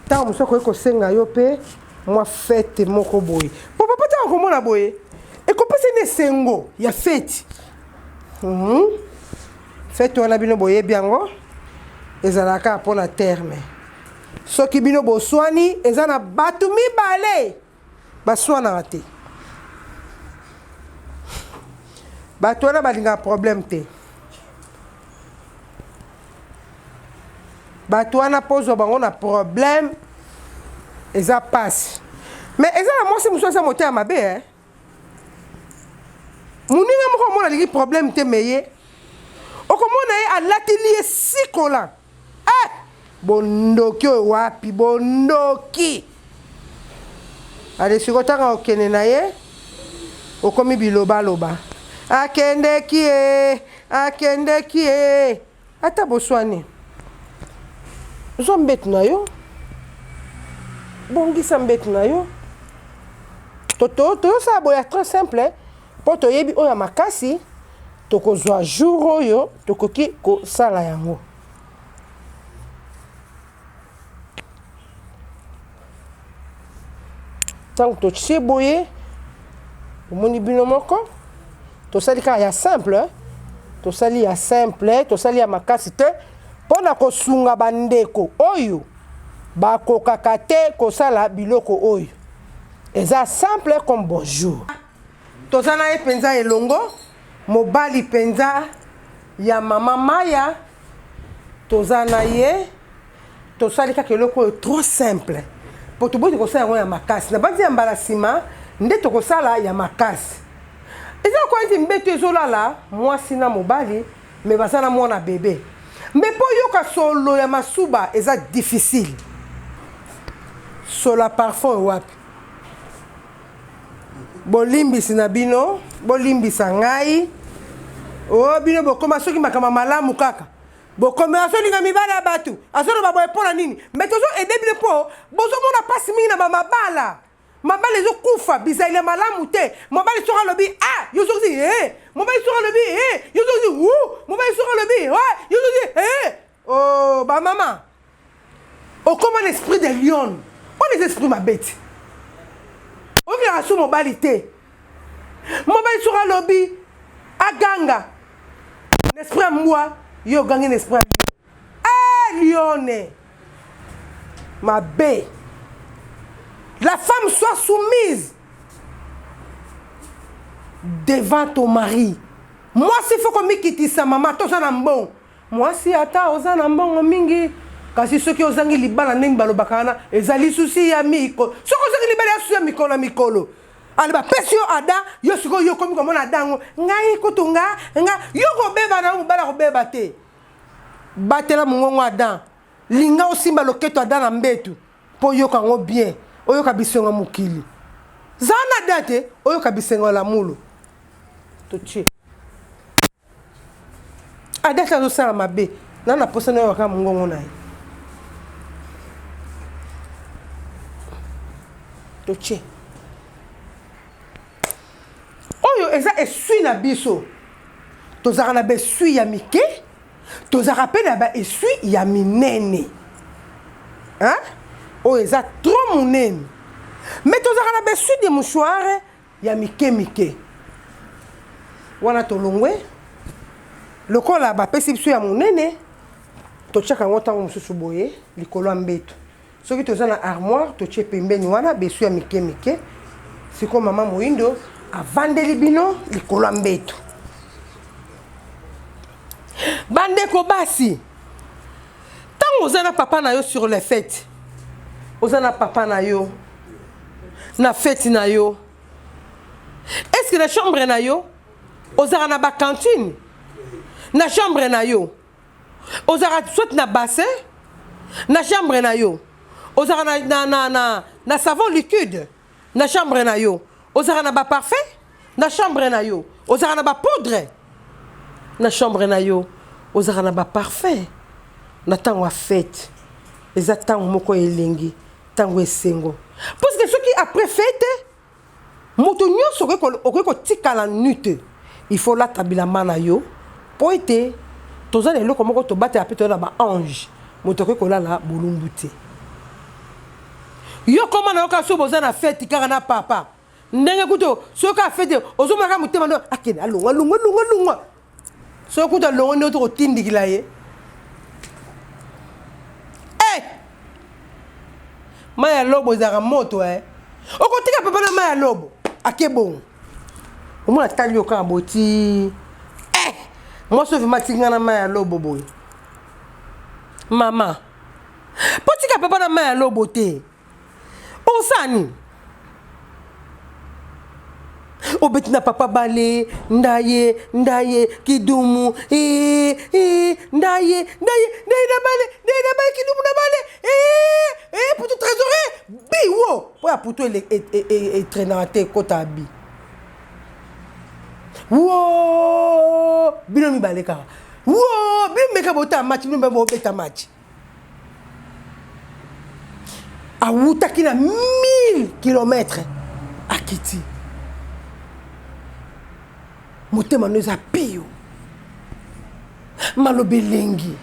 [SPEAKER 1] Tant que je suis en train de moi fête moko boye. Papa papa tant que mona boye. Et ko pese ne sengo ya fête. Fête wana bino boye biango. Ezalaka pona terme. Soki bino boswani ezana batu mibale. Baswana rate. Batu wana balinga problème te. Bato wana pose bango na problème eza passe mais eza la mwasi muso eza mote ya mabe hein muninga moko mona liki problème te meye okomona ye alatili ye sikola bondoki oyo wapi bondoki ale sikotanga okende na ye okomi bilobaloba akendeki ye ata boswani zo mbetu na yo bongisa mbetu na yo toyosala boya très simple mpo toyebi oyo ya makasi tokozwa jour oyo tokoki kosala yango ntango totie boye omoni bino moko tosali kaka ya simple tosali ya simple tosali ya makasi te pona kosunga bandeko oyo bakokaka te kosala biloko oyo eza simple comme bonjour. Tozana ye penza elongo mobali penza ya mama Maya tozana ye tosali kaka eloko oyo trop simple po toboyi tokosala yango ya makasi na bandi ya mbala nsima nde tokosala ya makasi eza kwa nti mbeto ezolala mwasi na mobali me baza na mwana bebe mais po yoka solo ya masuba eza difficile sola parfum wapi bolimbisi na bino bolimbisa ngai o bino bokoma soki makama malamu kaka bokoma asolinga mibala ya bato azoloba boye mpona nini mais tozo ede bino mpo bozomona pasi mingi na bamabala mabala ezokufa bizaile malamu te mobali soki alobi yozozi mobali soki alobi yozozi mobali soki alobi yozozi oh bamama okoma na esprit de lion on les esprits mabeti okilaka so mobali te mobali soki alobi aganga n'esprit ya mbwa yo ogangi n'esprit ya lione mabe. La femme soit soumise devant ton mari. Moi, s'il faut que je quitte sa maman, tout ça n'a bon. Moi, si ata oza na mbongo mingi, kasi soki ozangi libala ndenge balobaka wana ezali susi ya mikolo soki ozangi libala ya susi ya mikolo na mikolo ale bapesi yo ada yo sikoyo yo komi komona adango ngai kutu nga yo kobeba na mobala kobeba te batela mongongo adan linga osimba loketo adan na mbetu mpo oyoka yango bien oyoka bisengo mokili za na da te oyoka bisengo la mulu totie adati azosala mabe nana posa na yoka mongongo na ye totie oyo eza esui na biso tozaka na besui ya mike tozaka mpe na baesui ya minene oyo eza trop monene mais tozaka na besui de mouchoire ya mike mike wana tolongwe lokola bapesi biso ya monene totiaka yango ntango mosusu boye likolo ya mbeto soki toza na armoire totie pembeni wana besu ya mike mike siko mama moyindo avandeli bino likolo ya mbeto bandeko basi ntango oza na papa na yo sur les fêtes oza na papa na yo na fête na yo est-ce que na chambre na yo ozaka na bacantine na chambre na yo ozaka soit na bassin na chambre na yo ozaka na savon liquide na chambre na yo ozaka na baparfum na chambre na yo ozaka na bapoudre na chambre na yo ozaka na baparfum na ntango ya fête eza ntango moko elengi ntango esengo parce que soki après fête moto nyonso okoki kotikala nu te il faut lata bilamba na yo po ete toza na eloko moko tobatela mpe toza na baange moto okoki kolala bolumbu te yo koma na yo kaka so boza na fete kaka na papa ndenge kuto soki afete ozomonaka motema ndo akende alongwa soki kuto alongwa nde tokotindikila ye mai ya lobo ezalaka moto okotika papa na mai ya lobo ake bongo omona tali yo kaka boti moso vima tinga na mai ya lobo boye mama po tika papa na mai ya lobo te osani obeti na papa bale ndaye kidumu ndaye na bale kidumu na bale putu trésorier biwo po ya putu etrenaka te ekota bi wo bino mibale kaka wo bino meka bota match bino meka bobeta match awutaki na 1000 kilomètres akiti motema no eza pio malobe elengi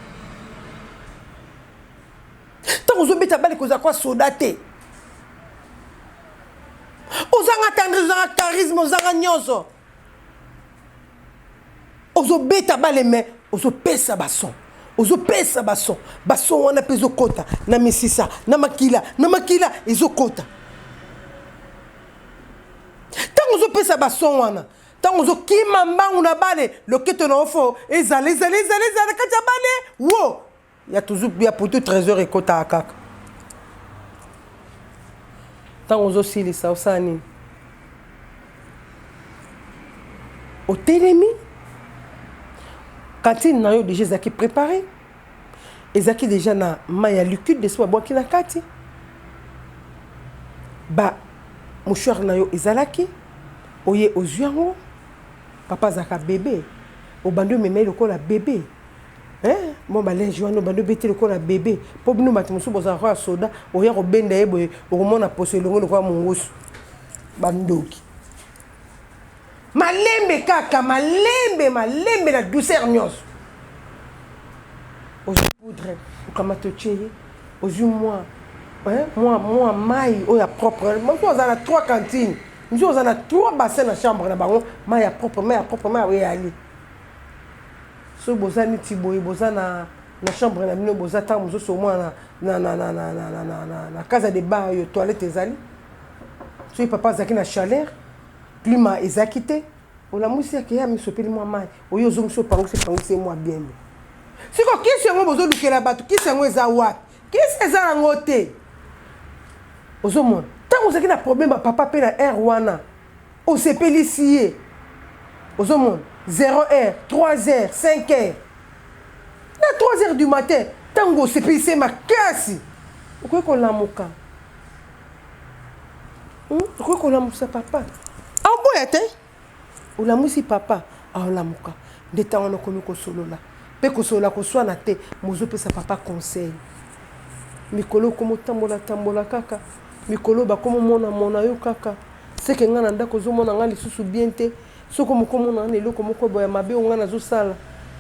[SPEAKER 1] ntango ozobeta bale kozala kwa soda te ozanga tendresse ozanga charisme ozanga nyonso ozobeta bale me ozopesa bason bason wana mpe ezokota na misisa na makila ezokota ntango ozopesa bason wana ntango ozokima mbangu na bale loketo na ofo ezala kati ya bale wo ya toujours ya putu trésor ekotaka kaka ntango ozosilisa osala nini otelemi cantine na yo déjà ezalaki préparé ezalaki déjà na mai ya liquide desi babwaki na kati mouchoir na yo ezalaki oye ozwi yango papa azalaka bebe obandi omemai lokola bebe mo balinge wana obandi obeti lokola bebe mpo bino bato mosusu bozalaka koya soda oya kobenda ye boye okomona poso elongo lokola mongosu bandoki malembe kaka malembe na douceur nyonso ozwi poudre okamata otie ye ozwi mwa mai oyo ya propre mosu oza na 3 cantines mosu oza na 3 bassin na chambre na bango mai ya propre mai oyali soki boza neti boye boza na chambre na bino boza ntango mosusu omwana na casa de bain oyo toilette ezali soki papa azalaki na chaleur climat ezalaki te olamusi yake ya misopeli mwa mai oyo ozongisi opangisi mwa biembe siko kisi yango bozolukela bato kisi yango eza wapi esi eza nango te ozomona ntango ozalaki na problème bapapa mpe na aire wana osepelisi ye ozomona 0 heure 3 heures 5 heures na 3 heures du matin ntango osepelisi ye makasi okoki kolamuka okoki kolamusa papa aoboya te olamusi papa aolamuka nde ntango wana okomi kosolola mpe kosolola koswana te mozopesa papa conseil mikolo okomotambola kaka mikolo bakomomona yo kaka seke ngai na ndako ozomona ngai lisusu bien te soki mokomona na eloko moko boya mabe o ngai nazosala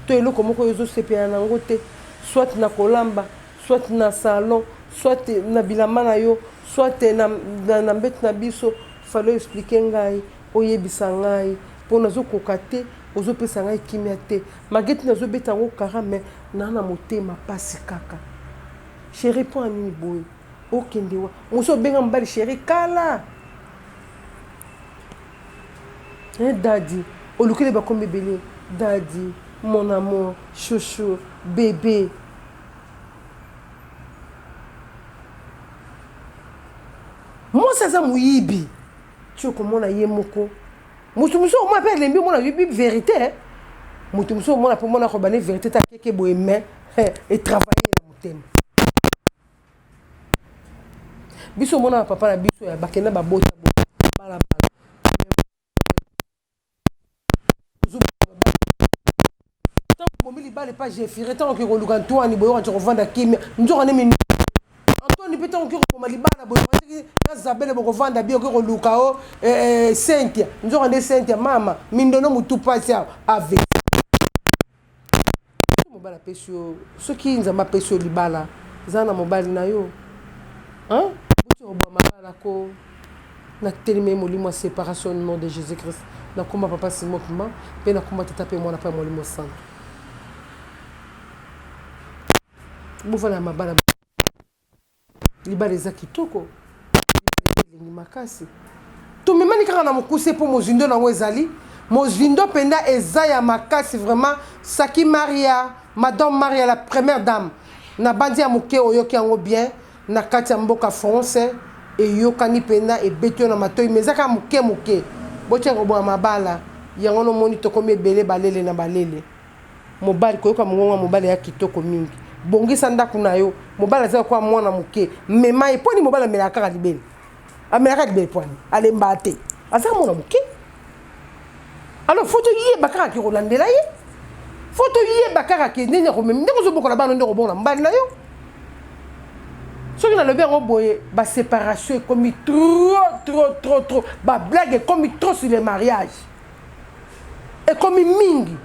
[SPEAKER 1] to eloko moko oyo ozosepela nango te soit na kolamba soit na salon soit na bilamba na yo soit na mbeti na biso falo explike ngai oyebisa ngai mpo nazokoka te ozopesa ngai kimia te mageti nazobeta yango kara me naa na motema pasi kaka chéri mpo anini boye okende wa mosu obenga mobali chéri kala dadi olukeli bakombi ebele dadi mon amour chouchou bébé mwasi aza moyibi ti okomona ye moko moto mosusu omona mpe elembi omona yebi vérité moto mosusu omona mpe omona kobane vérité ta keke boye me etravaille na motema biso omona bapapa na biso ya bakenda babota balabala ntango bomi libala epa jefire ntango oke koluka ntwani boyoka nti kovanda kimia nzoka nemi antoni mpe ntango oke koboma libala boyoka na zabele bokovanda bi oke koluka o sentia nzoka nde sentia mama mindono mutu pasi awo ave mobali apesi yo soki nzambe apesi yo libala eza na mobali na yo buti obwa mabala ko natelemi molimo ya séparation au nom de Jésus Christ nakoma papa Simon Kimba mpe nakoma tata mpe mwana mpe molimo santo bovala mabala libala eza kitoko elingi makasi tomemani kaka na mokuse mpo mozindo nango ezali mozindo mpenza eza ya makasi vraiment saki maria madame maria la première dame na bandi ya moke oyoki yango bien na kati ya mboka français eyokani mpenza ebeti yo na matoi me ezaka moke moke botia koboma mabala yango nomoni tokomi ebele balele na balele mobali koyoka mongonga mobali ya kitoko mingi bongisa ndako na yo mobali aza kwa mwana moke mema eponi mobali amelaka kaka libele amelaka libele pwani alemba te azaka mwana moke alors faut toyeba kaka ke kolandela ye faut toyeba kaka ke ndenge komemi ndenge ozobokola bana ndenge obongola mobali na yo soki nalobi yango boye baséparation ekomi trop bablague ekomi trop sur le mariage ekomi mingi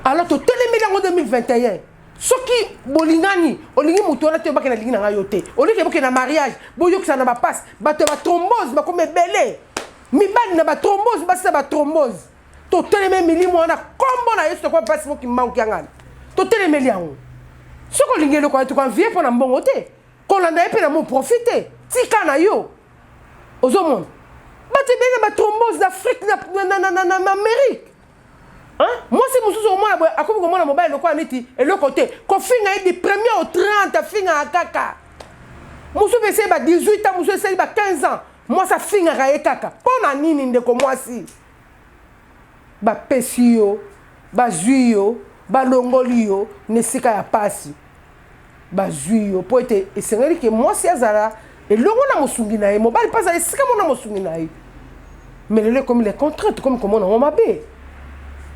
[SPEAKER 1] alors totelemeli yango 2021 soki bolingani olingi moto wana te obake na lingi na ngai yo te olingi eboke na mariage boyokisa na bapasi bato ya batrombose bakomi ebele mibali na batrombose basisa batrombose totelemeli milimo wana kombo na yesu tokwa mpasi moki manki yangani totelemeli yango soki olingi eloko wana tokanvie mpo na mbongo te kolanda ye mpe na moprofite tika na yo ozomona bato ebele na batrombose d'Afrique na Amérique mwasi mosusu omona boye akomi komona mobali lokola neti eloko te kofinga ye du 1er au 30 afingaka kaka mosusu mpe esali ba 18 ans mosusu esali ba 15 ans mwasi afingaka ye kaka mpo na nini ndeko mwasi bapesi yo bazwi yo balongoli yo na esika ya pasi bazwi yo mpo ete esengeli ke mwasi azala elongo na mosungi na ye mobali mpe azala esika mo na mosungi na ye mais lelo ekomi les contraintes komi komona ngo mabe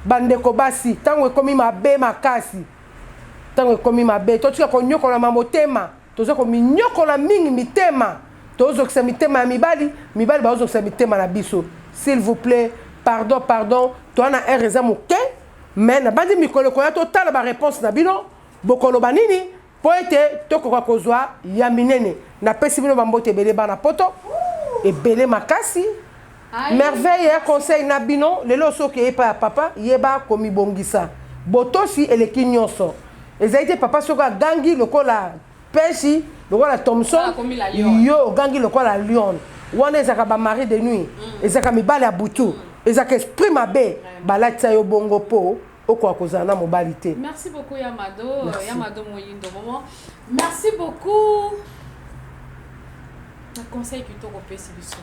[SPEAKER 1] bandeko basi ntango ekomi mabe makasi ntango ekomi mabe totika konyokola motema toza kominyokola mingi mitema tozokisa mitema ya mibali bazokisa mitema na biso s'il vous plaît pardon toana aire eza moke mais na bandi mikolo koya totala baréponse na bino bokoloba nini mpo ete tokoka kozwa ya minene napesi bino bambote ebele bana poto ebele makasi merveille ya conseil na bino lelo soki epa ya papa yeba komibongisa botosi eleki nyonso ezali te papa soki agangi lokola peshi lokola Thomson yo ogangi lokola lion wana ezaka bamari de nuit ezaka mibale ya butu ezaka esprit mabe balatisa yo bongo po okoka kozala na mobali te.
[SPEAKER 2] Merci beaucoup Yamado. Yamado Moyindo Momo. Merci beaucoup. Un conseil plutôt au PCBC.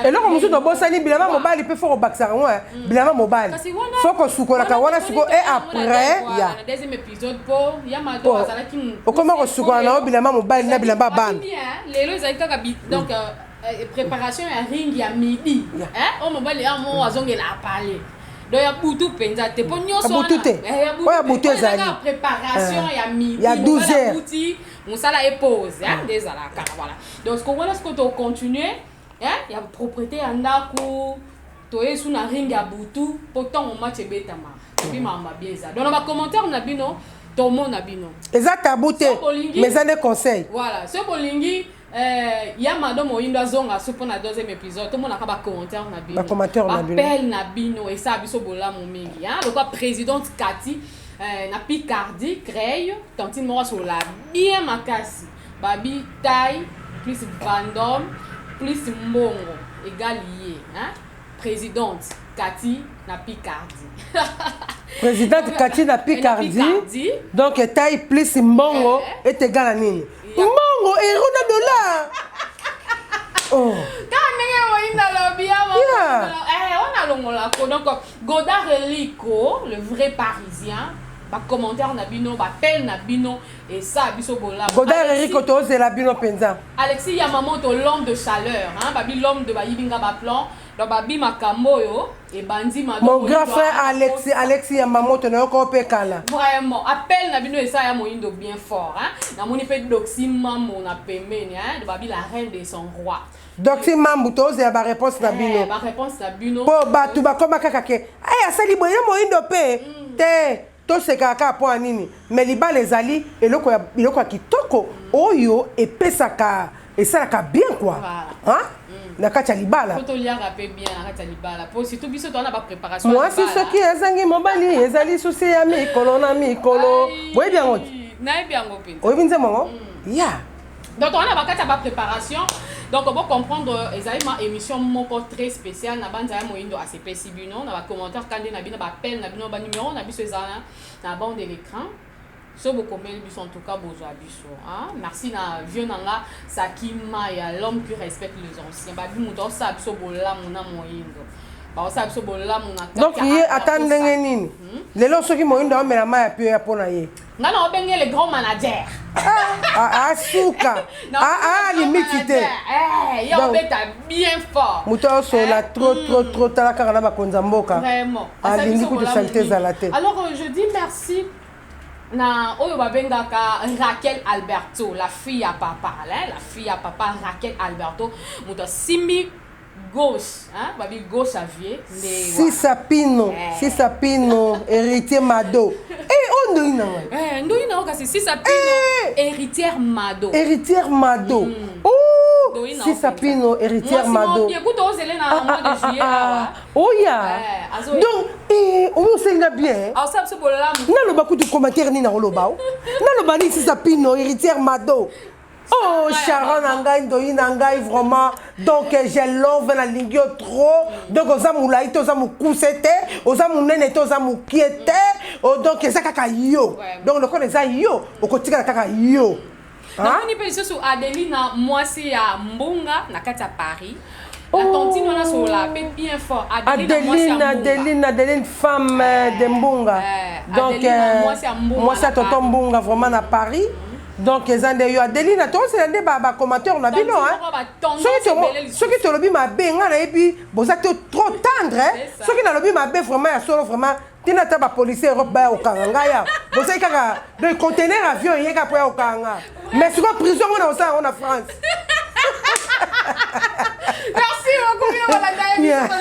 [SPEAKER 1] Et là, comme nous bosani bilama mobile, il peut faire au baksa ouais. Bilama mobile. Faut que suko la kawana suko et après ya.
[SPEAKER 2] Deuxième épisode pour Yamado azala ki.
[SPEAKER 1] Comment suko na bilama mobile na bilama ban.
[SPEAKER 2] Lelo ezalika ka donc préparation ya ring ya midi. Hein? O mobile ya mo azongela parler. Donc ya butu penza te po nyoso wana.
[SPEAKER 1] Ya butu ezali.
[SPEAKER 2] Préparation ya midi.
[SPEAKER 1] Ya 12h.
[SPEAKER 2] On ça la pause hein des ala voilà. Donc ce qu'on voit là ce qu'on doit continuer hein, il y a propriété en ndako to yesu na ring ya butu pourtant on match betama. Puis mama bieza. Donc on va commentaire na bino, to mon na bino.
[SPEAKER 1] Exact tabouté. Mais ça des conseils.
[SPEAKER 2] Voilà, ce bolingi ya madame Moyindo azonga so pour na deuxième épisode, tout le monde a ba commentaire na bino.
[SPEAKER 1] Ba commentaire na bino.
[SPEAKER 2] Appel na bino et ça biso bola mon mingi hein. Le présidente Cathy na Picardie, Creil, tantine moi sur la bien makasi. Babi taille plus Bandom plus Mbongo égal lié hein. Présidente Cathy na Picardie.
[SPEAKER 1] Présidente Cathy na Picardie. Donc taille plus Mbongo est égal à nini? Mbongo et Rona dollar. Oh.
[SPEAKER 2] On a donc Godard Elico, le vrai Parisien. Ba commentaire na bino, ba tel na bino et ça biso bola.
[SPEAKER 1] Godard Elico to c'est la bino penza.
[SPEAKER 2] Alexis Yamamoto l'homme de chaleur, hein, babi l'homme de Bayibinga ba plan, donc babi makambo yo et bandi ma.
[SPEAKER 1] Mon grand frère Alexis Yamamoto na ko pe kala.
[SPEAKER 2] Vraiment, appel na bino et ça ya moyindo bien fort, hein. Na moni pe doxy mambo na pemeni, hein, de babi la reine de son roi.
[SPEAKER 1] Doxy mambo to c'est ba réponse na bino.
[SPEAKER 2] Ba réponse na bino.
[SPEAKER 1] Po ba tu ba koma kakake. Ay asali boye moyindo pe. Te to se kaka po anini mais libala ezali eloko ya kitoko oyo epesaka esalaka bien quoi hein na kati ya libala
[SPEAKER 2] faut liaka pe bien na kati ya libala po surtout biso to na ba préparation
[SPEAKER 1] moi si soki ezangi mobali ezali susi ya mikolo na mikolo boye bien ngoti
[SPEAKER 2] na bien ngopin
[SPEAKER 1] oyi binze mongo ya
[SPEAKER 2] donc on a ba kati ya ba préparation. Donc on va comprendre exactement émission moko très spéciale na banza ya Moyindo ACP Sibino na ba commentaire quand na bina ba appel na bino ba numéro na biso ezana na bande de l'écran. So beaucoup mais biso en tout cas bozo biso hein. Merci na vieux nanga Sakima ya l'homme qui respecte les anciens. Ba bi muto sa biso bolamu na Moyindo. Ba sa biso bolamu na.
[SPEAKER 1] Donc il attendre nini. Lelo soki Moyindo amela ma ya pio ya pona ye.
[SPEAKER 2] Non, on bengue les grands managers.
[SPEAKER 1] Souka. Limite.
[SPEAKER 2] Il y a bien fort.
[SPEAKER 1] Mouton sola trop tala karana bakonza mboka.
[SPEAKER 2] Vraiment.
[SPEAKER 1] Alingi kutu salté zalate.
[SPEAKER 2] Alors je dis merci na oyo babengaka Raquel Alberto, la fille à papa, hein, la fille à papa Raquel Alberto, mouton simbi gauche, hein, babi gauche à vie.
[SPEAKER 1] Si sapino, héritier Mado. Eh, on doit y
[SPEAKER 2] Ndoina kasi si sapino, héritière Mado.
[SPEAKER 1] Héritière Mado. Oh, si sapino, héritière Mado.
[SPEAKER 2] Écoute, on s'est là dans le mois de juillet.
[SPEAKER 1] Oh ya. Donc, on s'est là bien.
[SPEAKER 2] Ah, ça c'est pour là.
[SPEAKER 1] Non, le beaucoup de commentaires ni na rolobao. Non, le bani si sapino, héritière Mado. Oh, Sharon Angaï, Doyin Angaï, vraiment. Donc, j'ai l'envie la ligne trop. Donc, aux amours là, aux amours coussete, aux amours nene, aux amours quiété. Donc, c'est kaka yo. Donc, le connaît ça yo. Au côté de kaka yo.
[SPEAKER 2] Hein? On y peut sur Adelina, moi c'est à Mbonga, na kati à Paris. La tontine on a sur la bien fort.
[SPEAKER 1] Adeline, femme de Mbonga. Donc, moi c'est tonton Mbonga, vraiment à Paris. Donc, les gens Adeline, c'est un débat, commentaire, on a dit non. Ceux qui te l'ont dit, ma benga, et puis, vous êtes trop tendre. Ceux qui l'ont dit, ma benga, vraiment, vraiment, tu n'as pas policier Europe au Kangaya. Vous savez que le conteneur avion, il y a au Kanga. Mais sur la prison, on a France.
[SPEAKER 2] Merci beaucoup,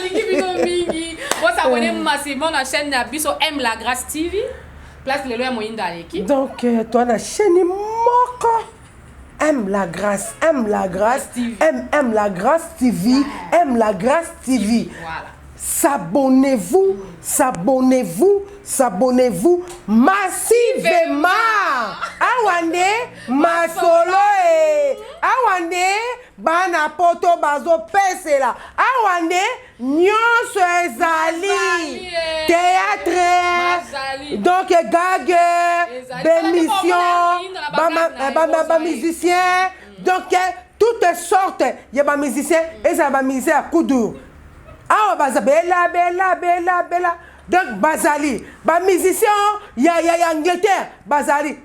[SPEAKER 2] l'équipe. Vous s'abonnez massivement à la chaîne Biso Aime la Grâce TV. Place les lois moyennes dans l'équipe.
[SPEAKER 1] Donc, toi, la chaîne Moko. Aime la grâce TV. Aime la grâce TV. Aime la grâce TV.
[SPEAKER 2] Voilà.
[SPEAKER 1] S'abonnez-vous massivement. Awande, masolo, awande, bana poto bazopesela awa nde nyonso ezali théâtre donc gage bémission bamusicien donc toutes sortes ya bamusicien ezala bamusicien ya kudu awa baza bela donc bazali bamusicien ya Angleterre bazali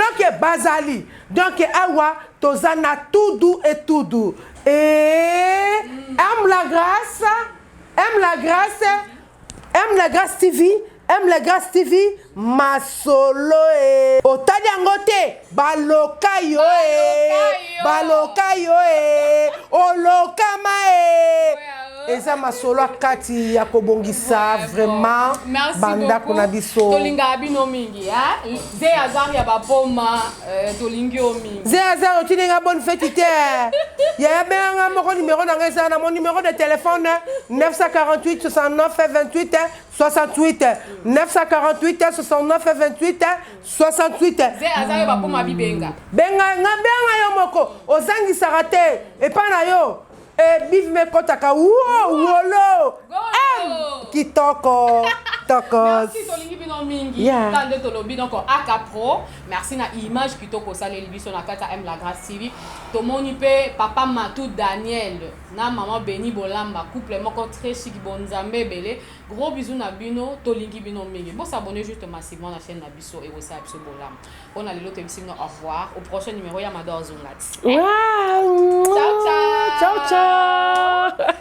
[SPEAKER 1] donc bazali donc awa tozana tudu et tudu et aime la grâce TV masolo otali yango te baloka yo olokama eza masolo akati ya kobongisa vraiment bandako na biso
[SPEAKER 2] tolinga bino mingi ze azar ya baboma tolingi o mingi
[SPEAKER 1] ze azar otininga bonne fête te ya benga moko numéro na ngeza na mon numéro de téléphone 948 69 28 68 948 69 28 68
[SPEAKER 2] ze azar ya baboma bibenga
[SPEAKER 1] benga yo moko ozangisaka te epa na yo bive me kotaka wolo kitoko
[SPEAKER 2] merci tolingi bino mingi tande tolobi donc aka pro merci na image kitoko saleli biso na kata M la Grâce TV tomoni pe papa Matou Daniel na maman Beni Bolamba couple moko très chic bonzambe belé gros bisous na bino tolingi bino mingi bon s'abonner juste massivement la chaîne na biso et aussi biso Bolamba on a le lot au revoir au prochain numéro ya Mador Zongati
[SPEAKER 1] wow
[SPEAKER 2] ciao
[SPEAKER 1] ciao